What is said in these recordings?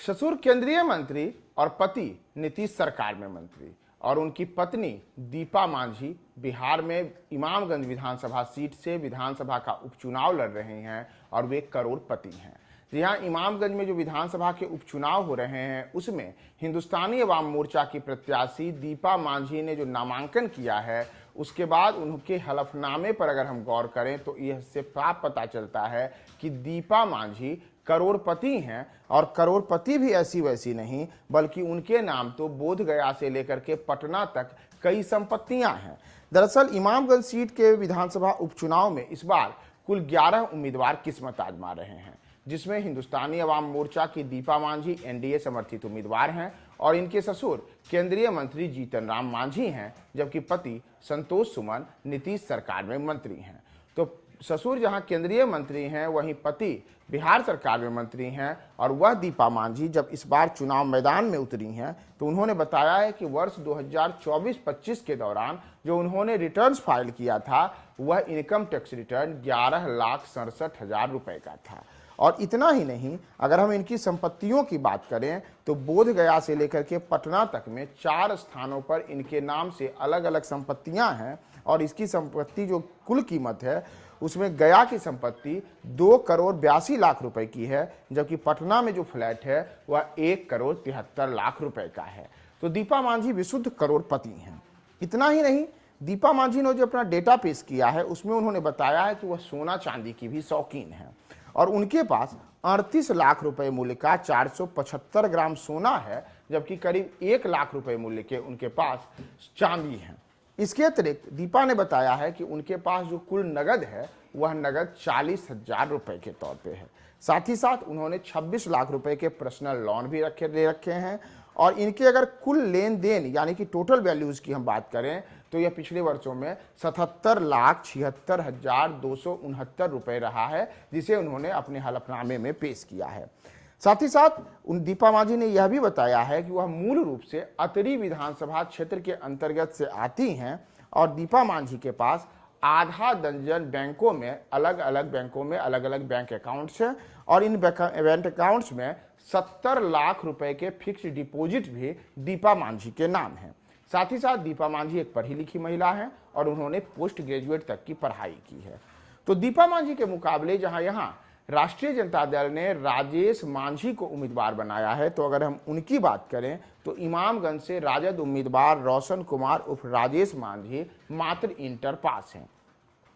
ससुर केंद्रीय मंत्री और पति नीतीश सरकार में मंत्री और उनकी पत्नी दीपा मांझी बिहार में इमामगंज विधानसभा सीट से विधानसभा का उपचुनाव लड़ रहे हैं और वे करोड़पति हैं। जी हाँ, इमामगंज में जो विधानसभा के उपचुनाव हो रहे हैं उसमें हिंदुस्तानी अवाम मोर्चा की प्रत्याशी दीपा मांझी ने जो नामांकन किया है उसके बाद उनके हलफनामे पर अगर हम गौर करें तो यह से साफ पता चलता है कि दीपा मांझी करोड़पति हैं और करोड़पति भी ऐसी वैसी नहीं बल्कि उनके नाम तो बोधगया से लेकर के पटना तक कई संपत्तियां हैं। दरअसल इमामगंज सीट के विधानसभा उपचुनाव में इस बार कुल 11 उम्मीदवार किस्मत आजमा रहे हैं, जिसमें हिंदुस्तानी अवाम मोर्चा की दीपा मांझी एनडीए समर्थित उम्मीदवार हैं और इनके ससुर केंद्रीय मंत्री जीतन राम मांझी हैं, जबकि पति संतोष सुमन नीतीश सरकार में मंत्री हैं। तो ससुर जहां केंद्रीय मंत्री हैं वहीं पति बिहार सरकार में मंत्री हैं और वह दीपा मांझी जब इस बार चुनाव मैदान में उतरी हैं तो उन्होंने बताया है कि वर्ष 2024-25 के दौरान जो उन्होंने रिटर्न्स फाइल किया था वह इनकम टैक्स रिटर्न 11,67,000 रुपए का था। और इतना ही नहीं, अगर हम इनकी संपत्तियों की बात करें तो बोधगया से लेकर के पटना तक में 4 स्थानों पर इनके नाम से अलग अलग संपत्तियां हैं और इसकी संपत्ति जो कुल कीमत है उसमें गया की संपत्ति 2,82,00,000 रुपए की है, जबकि पटना में जो फ्लैट है वह 1,73,00,000 रुपए का है। तो दीपा मांझी विशुद्ध करोड़पति हैं। इतना ही नहीं, दीपा मांझी ने जो अपना डेटा पेश किया है उसमें उन्होंने बताया है कि वह सोना चांदी की भी शौकीन है और उनके पास 38 लाख रुपए मूल्य का 475 ग्राम सोना है, जबकि करीब 1 लाख रुपए मूल्य के उनके पास चांदी है। इसके अतिरिक्त दीपा ने बताया है कि उनके पास जो कुल नगद है वह नगद 40,000 रुपए के तौर पे है। साथ ही साथ उन्होंने 26 लाख रुपए के पर्सनल लोन भी ले रखे हैं और इनके अगर कुल लेन देन यानी कि टोटल वैल्यूज की हम बात करें तो यह पिछले वर्षों में 77,76,269 रुपए रहा है, जिसे उन्होंने अपने हलफनामे में पेश किया है। साथ ही साथ उन दीपा मांझी ने यह भी बताया है कि वह मूल रूप से अतरी विधानसभा क्षेत्र के अंतर्गत से आती हैं और दीपा मांझी के पास आधा दर्जन बैंकों में अलग अलग बैंक अकाउंट्स हैं और इन बैंक अकाउंट्स में 70 लाख रुपए के फिक्स्ड डिपॉजिट भी दीपा मांझी के नाम है। साथ ही साथ दीपा मांझी एक पढ़ी लिखी महिला है और उन्होंने पोस्ट ग्रेजुएट तक की पढ़ाई की है। तो दीपा मांझी के मुकाबले जहां यहाँ राष्ट्रीय जनता दल ने राजेश मांझी को उम्मीदवार बनाया है, तो अगर हम उनकी बात करें तो इमामगंज से राजद उम्मीदवार रोशन कुमार उर्फ राजेश मांझी मात्र इंटर पास हैं।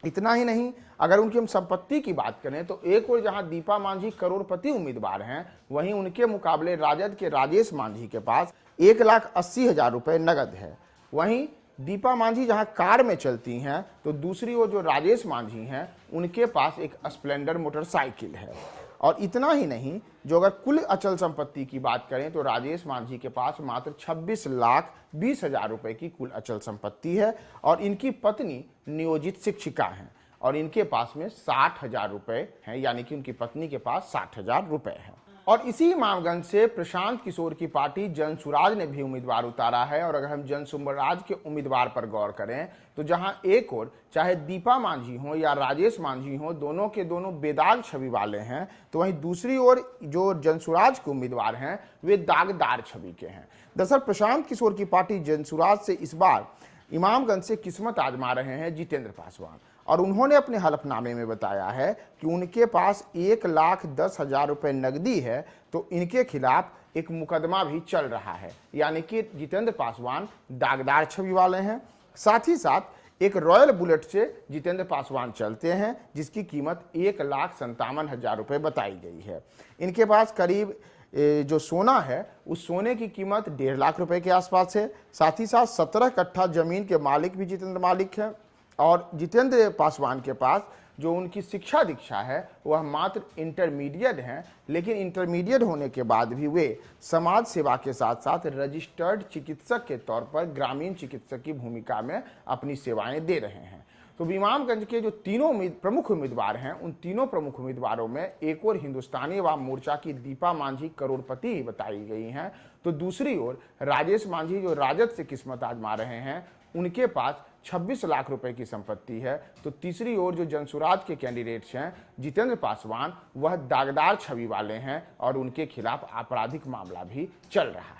इतना ही नहीं, अगर उनकी हम संपत्ति की बात करें तो एक और जहां दीपा मांझी करोड़पति उम्मीदवार हैं, वहीं उनके मुकाबले राजद के राजेश मांझी के पास 1,80,000 रुपए नगद है। वहीं दीपा मांझी जहां कार में चलती हैं तो दूसरी ओर जो राजेश मांझी हैं उनके पास एक स्प्लेंडर मोटरसाइकिल है। और इतना ही नहीं, जो अगर कुल अचल संपत्ति की बात करें तो राजेश मांझी के पास मात्र 26,20,000 रुपए की कुल अचल संपत्ति है और इनकी पत्नी नियोजित शिक्षिका हैं और इनके पास में 60,000 रुपए हैं, यानी कि उनकी पत्नी के पास 60,000 रुपए हैं। और इसी इमामगंज से प्रशांत किशोर की पार्टी जनसुराज ने भी उम्मीदवार उतारा है और अगर हम जनसुराज के उम्मीदवार पर गौर करें तो जहां एक और चाहे दीपा मांझी हो या राजेश मांझी हो, दोनों के दोनों बेदाग छवि वाले हैं, तो वहीं दूसरी ओर जो जनसुराज के उम्मीदवार हैं वे दागदार छवि के हैं। दरअसल प्रशांत किशोर की पार्टी जनसुराज से इस बार इमामगंज से किस्मत आजमा रहे हैं जितेंद्र पासवान और उन्होंने अपने हलफनामे में बताया है कि उनके पास 1,10,000 रुपए नकदी है, तो इनके खिलाफ एक मुकदमा भी चल रहा है, यानी कि जितेंद्र पासवान दागदार छवि वाले हैं। साथ ही साथ एक रॉयल बुलेट से जितेंद्र पासवान चलते हैं जिसकी कीमत 1,57,000 रुपए बताई गई है। इनके पास करीब जो सोना है उस सोने की कीमत 1.5 लाख रुपए के आसपास है। साथ ही साथ 17 कट्ठा जमीन के मालिक भी जितेंद्र मालिक हैं और जितेंद्र पासवान के पास जो उनकी शिक्षा दीक्षा है वह मात्र इंटरमीडिएट हैं, लेकिन इंटरमीडिएट होने के बाद भी वे समाज सेवा के साथ साथ रजिस्टर्ड चिकित्सक के तौर पर ग्रामीण चिकित्सक की भूमिका में अपनी सेवाएं दे रहे हैं। तो इमामगंज के जो तीनों प्रमुख उम्मीदवार हैं, उन तीनों प्रमुख उम्मीदवारों में एक और हिंदुस्तानी अवाम मोर्चा की दीपा मांझी करोड़पति ही बताई गई हैं, तो दूसरी ओर राजेश मांझी जो राजद से किस्मत आजमा रहे हैं, उनके पास 26 लाख रुपए की संपत्ति है। तो तीसरी ओर जो जनसुराज के कैंडिडेट्स हैं जितेंद्र पासवान, वह दागदार छवि वाले हैं और उनके खिलाफ आपराधिक मामला भी चल रहा है।